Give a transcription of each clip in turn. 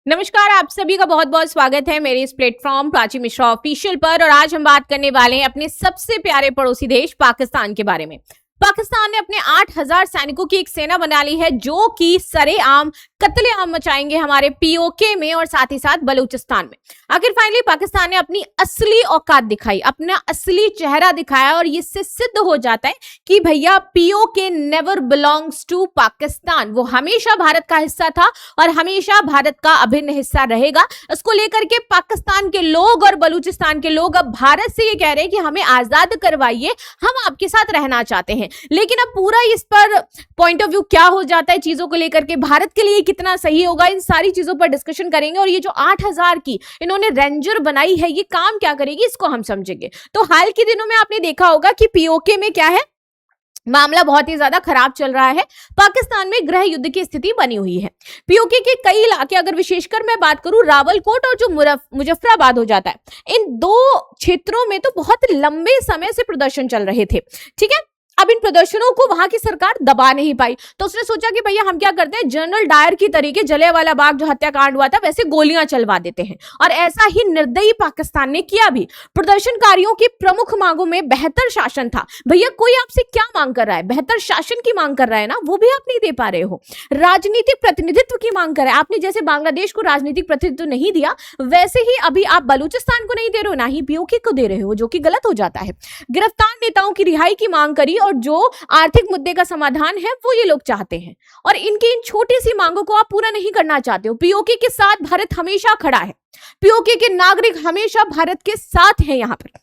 नमस्कार, आप सभी का बहुत बहुत स्वागत है मेरे इस प्लेटफॉर्म प्राची मिश्रा ऑफिशियल पर। और आज हम बात करने वाले हैं अपने सबसे प्यारे पड़ोसी देश पाकिस्तान के बारे में। पाकिस्तान ने अपने 8,000 सैनिकों की एक सेना बना ली है जो कि सरेआम कत्लेआम मचाएंगे हमारे पीओके में और साथ ही साथ बलूचिस्तान में। आखिर फाइनली पाकिस्तान ने अपनी असली औकात दिखाई, अपना असली चेहरा दिखाया और इससे सिद्ध हो जाता है कि भैया PoK never belongs to Pakistan. वो हमेशा भारत का हिस्सा था और हमेशा भारत का अभिन्न हिस्सा रहेगा। इसको लेकर के पाकिस्तान के लोग और बलूचिस्तान के लोग अब भारत से ये कह रहे हैं कि हमें आजाद करवाइए, हम आपके साथ रहना चाहते हैं। लेकिन अब पूरा इस पर पॉइंट ऑफ व्यू क्या हो जाता है चीजों को लेकर के, भारत के लिए कितना सही होगा, इन सारी चीजों पर डिस्कशन करेंगे। और ये जो 8,000 की इन्होंने रेंजर बनाई है, ये काम क्या करेगी इसको हम समझेंगे। तो हाल के दिनों में आपने देखा होगा कि पीओके में क्या है, मामला बहुत ही ज्यादा खराब चल रहा है। पाकिस्तान में गृह युद्ध की स्थिति बनी हुई है। पीओके के कई इलाके, अगर विशेषकर मैं बात करूं रावलकोट और जो मुजफ्फराबाद हो जाता है, इन दो क्षेत्रों में तो बहुत लंबे समय से प्रदर्शन चल रहे थे। ठीक है, अब इन प्रदर्शनों को वहां की सरकार दबा नहीं पाई, तो उसने सोचा कि भैया हम क्या करते हैं, जनरल डायर की तरीके जलियांवाला बाग जो हत्याकांड हुआ था वैसे गोलियां चलवा देते हैं। और ऐसा ही निर्दयी पाकिस्तान ने किया भी। प्रदर्शनकारियों की प्रमुख मांगों में बेहतर शासन था। भैया कोई आपसे क्या मांग कर रहा है, बेहतर शासन की मांग कर रहा है ना, वो भी आप नहीं दे पा रहे हो। राजनीतिक प्रतिनिधित्व की मांग कर रहे हैं, आपने जैसे बांग्लादेश को राजनीतिक प्रतिनिधित्व नहीं दिया, वैसे ही अभी आप बलूचिस्तान को नहीं दे रहे हो, ना ही पीओके को दे रहे हो, जो कि गलत हो जाता है। गिरफ्तार नेताओं की रिहाई की मांग करी और जो आर्थिक मुद्दे का समाधान है वो ये लोग चाहते हैं। और इनकी इन छोटी सी मांगों को आप पूरा नहीं करना चाहते हो। पीओके के साथ भारत हमेशा खड़ा है, पीओके के नागरिक हमेशा भारत के साथ हैं यहां पर।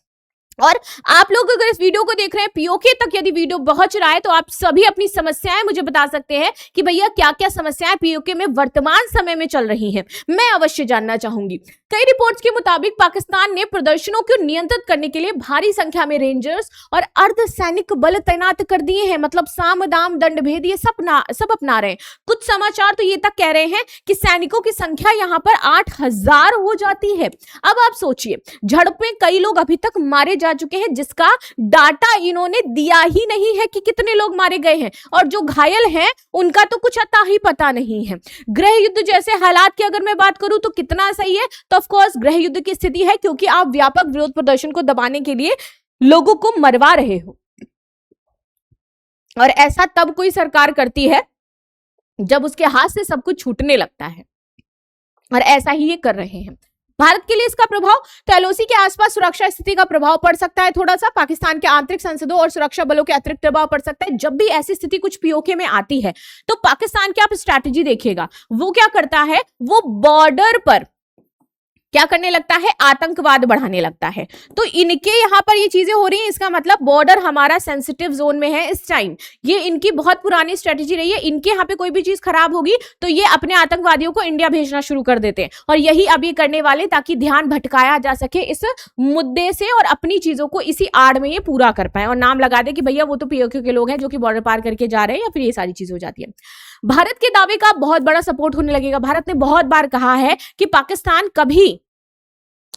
और आप लोग अगर इस वीडियो को देख रहे हैं, पीओके तक यदि वीडियो पहुंच रहा है, तो आप सभी अपनी समस्याएं मुझे बता सकते हैं कि भैया क्या क्या समस्याएं पीओके में वर्तमान समय में चल रही हैं। मैं अवश्य जानना चाहूंगी। कई रिपोर्ट्स के मुताबिक पाकिस्तान ने प्रदर्शनों को नियंत्रित करने के लिए भारी संख्या में रेंजर्स और अर्धसैनिक बल तैनात कर दिए हैं। मतलब साम दाम दंड भेद ये सब अपना रहे हैं। कुछ समाचार तो ये तक कह रहे हैं कि सैनिकों की संख्या यहां पर 8,000 हो जाती है। अब आप सोचिए, झड़प में कई लोग अभी तक मारे जा चुके हैं, जिसका डाटा इन्होंने दिया ही नहीं है कि कितने लोग मारे गए हैं, और जो घायल हैं उनका तो कुछ अता ही पता नहीं है। गृह युद्ध जैसे हालात की अगर मैं बात करूं तो कितना सही है, तो ऑफ कोर्स गृह युद्ध की स्थिति है, क्योंकि आप व्यापक विरोध प्रदर्शन को दबाने के लिए लोगों को मरवा रहे हो। और ऐसा तब कोई सरकार करती है जब उसके हाथ से सब कुछ छूटने लगता है, और ऐसा ही ये कर रहे हैं। भारत के लिए इसका प्रभाव, तो एलओसी के आसपास सुरक्षा स्थिति का प्रभाव पड़ सकता है थोड़ा सा। पाकिस्तान के आंतरिक संसदों और सुरक्षा बलों के अतिरिक्त प्रभाव पड़ सकता है। जब भी ऐसी स्थिति कुछ पीओके में आती है, तो पाकिस्तान की आप स्ट्रैटेजी देखिएगा, वो क्या करता है, वो बॉर्डर पर क्या करने लगता है, आतंकवाद बढ़ाने लगता है। तो इनके यहां पर ये चीजें हो रही हैं, इसका मतलब बॉर्डर हमारा सेंसिटिव जोन में है इस टाइम। ये इनकी बहुत पुरानी स्ट्रेटेजी रही है। इनके यहाँ पे कोई भी चीज खराब होगी तो ये अपने आतंकवादियों को इंडिया भेजना शुरू कर देते हैं, और यही अब ये करने वाले, ताकि ध्यान भटकाया जा सके इस मुद्दे से और अपनी चीजों को इसी आड़ में ये पूरा कर पाए और नाम लगा दे कि भैया वो तो पीओके के लोग हैं जो कि बॉर्डर पार करके जा रहे हैं, या फिर ये सारी चीज हो जाती है। भारत के दावे का बहुत बड़ा सपोर्ट होने लगेगा। भारत ने बहुत बार कहा है कि पाकिस्तान कभी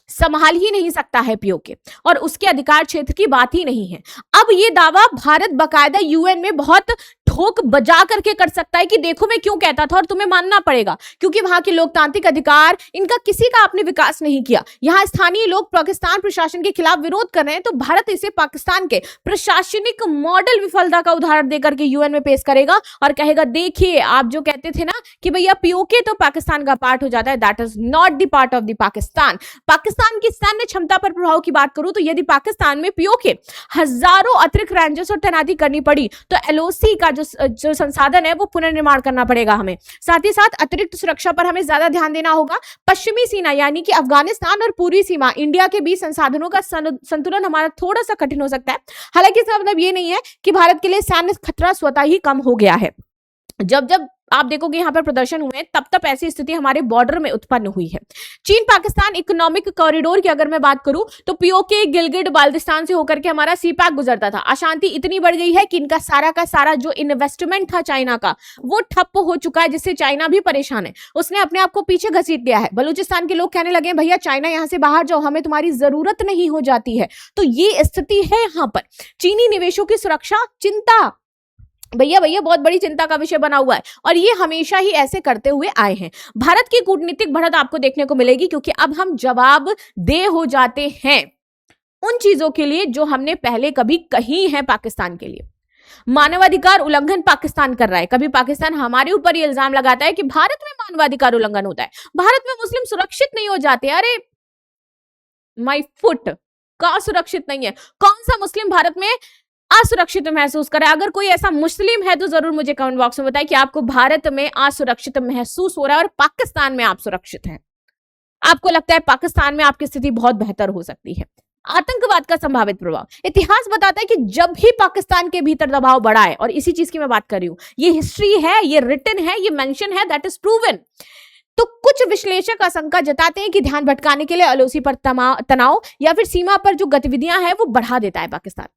संभाल ही नहीं सकता है पीओके, और उसके अधिकार क्षेत्र की बात ही नहीं है। अब ये दावा भारत बकायदा यूएन में बहुत ठोक बजा करके कर सकता है कि देखो मैं क्यों कहता था और तुम्हें मानना पड़ेगा, क्योंकि वहां के लोकतांत्रिक अधिकार, इनका किसी का आपने विकास नहीं किया। यहां स्थानीय लोग पाकिस्तान प्रशासन के खिलाफ विरोध कर रहे हैं, तो भारत इसे पाकिस्तान के प्रशासनिक मॉडल विफलता का उदाहरण देकर के यूएन में पेश करेगा और कहेगा देखिए आप जो कहते थे ना कि भैया पीओके तो पाकिस्तान का पार्ट हो जाता है, that is not the part of the Pakistan. Pakistan की सैन्य क्षमता पर प्रभाव की बात करूं तो यदि पाकिस्तान में पीओके हजारों अतिरिक्त रेंजर्स और तैनाती करनी पड़ी, तो एलओसी का जो संसाधन है वो पुनर्निर्माण करना पड़ेगा हमें। साथ ही साथ अतिरिक्त सुरक्षा पर हमें ज्यादा ध्यान देना होगा। पश्चिमी सीमा यानी कि अफगानिस्तान और पूर्वी सीमा इंडिया के बीच संसाधनों का संतुलन हमारा थोड़ा सा कठिन हो सकता है। हालांकि इसका मतलब ये नहीं है कि भारत के लिए सैन्य खतरा स्वतः ही कम हो गया है। जब जब आप देखोगे यहां पर प्रदर्शन हुए, तब तब ऐसी स्थिति हमारे बॉर्डर में उत्पन्न हुई है। चीन पाकिस्तान इकोनॉमिक कॉरिडोर की अगर मैं बात करूं तो पीओके गिलगिट बाल्टिस्तान से होकर के हमारा सीपैक गुजरता था। अशांति इतनी बढ़ गई है कि इनका सारा का सारा जो इन्वेस्टमेंट था चाइना का, वो ठप्प हो चुका है, जिससे चाइना भी परेशान है। उसने अपने आप को पीछे घसीट लिया है। बलूचिस्तान के लोग कहने लगे भैया चाइना यहां से बाहर जाओ, हमें तुम्हारी जरूरत नहीं हो जाती है। तो ये स्थिति है यहां पर। चीनी निवेशों की सुरक्षा चिंता भैया भैया बहुत बड़ी चिंता का विषय बना हुआ है और ये हमेशा ही ऐसे करते हुए आए हैं। भारत की कूटनीतिक बढ़त आपको देखने को मिलेगी क्योंकि अब हम जवाब दे हो जाते हैं उन चीजों के लिए जो हमने पहले कभी कही है पाकिस्तान के लिए। मानवाधिकार उल्लंघन पाकिस्तान कर रहा है, कभी पाकिस्तान हमारे ऊपर ये इल्जाम लगाता है कि भारत में मानवाधिकार उल्लंघन होता है, भारत में मुस्लिम सुरक्षित नहीं हो जाते। अरे माय फुट, कहां सुरक्षित नहीं है? कौन सा मुस्लिम भारत में असुरक्षित महसूस करे? अगर कोई ऐसा मुस्लिम है तो जरूर मुझे कमेंट बॉक्स में बताएं कि आपको भारत में असुरक्षित महसूस हो रहा है और पाकिस्तान में आप सुरक्षित हैं। आपको लगता है पाकिस्तान में आपकी स्थिति बहुत बेहतर हो सकती है। आतंकवाद का संभावित प्रभाव, इतिहास बताता है कि जब भी पाकिस्तान के भीतर दबाव बढ़ा है, और इसी चीज की मैं बात कर रही हूं, ये हिस्ट्री है, ये रिटन है, ये मेंशन है, दैट इज प्रूवन। तो कुछ विश्लेषक आशंका जताते हैं कि ध्यान भटकाने के लिए एलओसी पर तनाव या फिर सीमा पर जो गतिविधियां हैं वो बढ़ा देता है पाकिस्तान,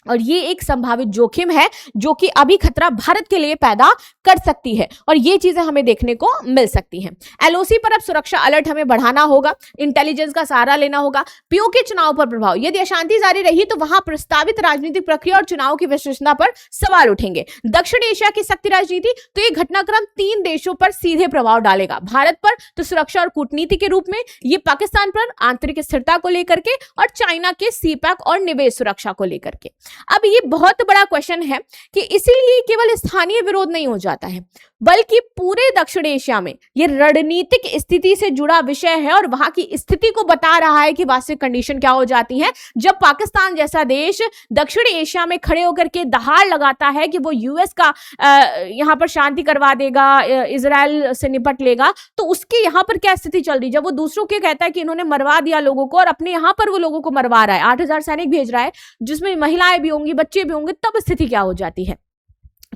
और ये एक संभावित जोखिम है जो कि अभी खतरा भारत के लिए पैदा कर सकती है, और ये चीजें हमें देखने को मिल सकती हैं। एलओसी पर अब सुरक्षा अलर्ट हमें बढ़ाना होगा, इंटेलिजेंस का सहारा लेना होगा। पीओके चुनाव पर प्रभाव, यदि अशांति जारी रही तो वहां प्रस्तावित राजनीतिक प्रक्रिया और चुनाव की विश्वसनीयता पर सवाल उठेंगे। दक्षिण एशिया की शक्ति राजनीति, तो ये घटनाक्रम 3 देशों पर सीधे प्रभाव डालेगा, भारत पर तो सुरक्षा और कूटनीति के रूप में, ये पाकिस्तान पर आंतरिक स्थिरता को लेकर के, और चाइना के सीपैक और निवेश सुरक्षा को लेकर के। अब ये बहुत बड़ा क्वेश्चन है कि इसीलिए केवल स्थानीय विरोध नहीं हो जाता है, बल्कि पूरे दक्षिण एशिया में ये रणनीतिक स्थिति से जुड़ा विषय है, और वहां की स्थिति को बता रहा है कि वास्तविक कंडीशन क्या हो जाती है जब पाकिस्तान जैसा देश दक्षिण एशिया में खड़े होकर के दहाड़ लगाता है कि वो यूएस का यहां पर शांति करवा देगा, इजराइल से निपट लेगा। तो उसकी यहां पर क्या स्थिति चल रही, जब वो दूसरों के कहता है कि इन्होंने मरवा दिया लोगों को, और अपने यहां पर वो लोगों को मरवा रहा है, 8000 सैनिक भेज रहा है जिसमें महिलाएं भी होंगी, बच्चे भी होंगे, तब स्थिति क्या हो जाती है।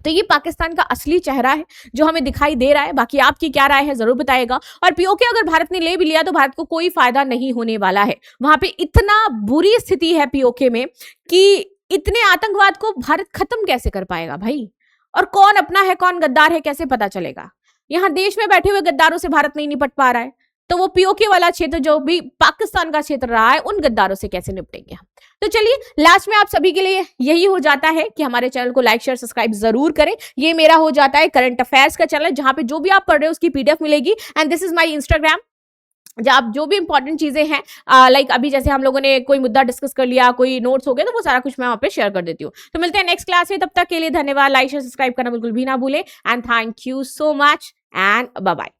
तो ये पाकिस्तान का असली चेहरा है जो हमें दिखाई दे रहा है। बाकी आपकी क्या राय है जरूर बताइएगा। और पीओके अगर भारत ने ले भी लिया तो भारत को कोई फायदा नहीं होने वाला है। वहां पे इतना बुरी स्थिति है पीओके में कि इतने आतंकवाद को भारत खत्म कैसे कर पाएगा भाई? और कौन अपना है कौन गद्दार है कैसे पता चलेगा? यहां देश में बैठे हुए गद्दारों से भारत नहीं निपट पा रहा है, तो वो पीओके वाला क्षेत्र जो भी पाकिस्तान का क्षेत्र रहा है उन गद्दारों से कैसे निपटेंगे? तो चलिए लास्ट में आप सभी के लिए यही हो जाता है कि हमारे चैनल को लाइक शेयर सब्सक्राइब जरूर करें। ये मेरा हो जाता है करंट अफेयर्स का चैनल, जहां पे जो भी आप पढ़ रहे हो उसकी पीडीएफ मिलेगी। And this is my Instagram, जहाँ आप जो भी इंपॉर्टेंट चीजें हैं लाइक अभी जैसे हम लोगों ने कोई मुद्दा डिस्कस कर लिया, कोई नोट्स हो गए, तो वो सारा कुछ मैं वहाँ पे शेयर कर देती हूँ। तो मिलते हैं नेक्स्ट क्लास में, तब तक के लिए धन्यवाद। लाइक शेयर सब्सक्राइब करना बिल्कुल भी ना भूले। And thank you so much and bye bye.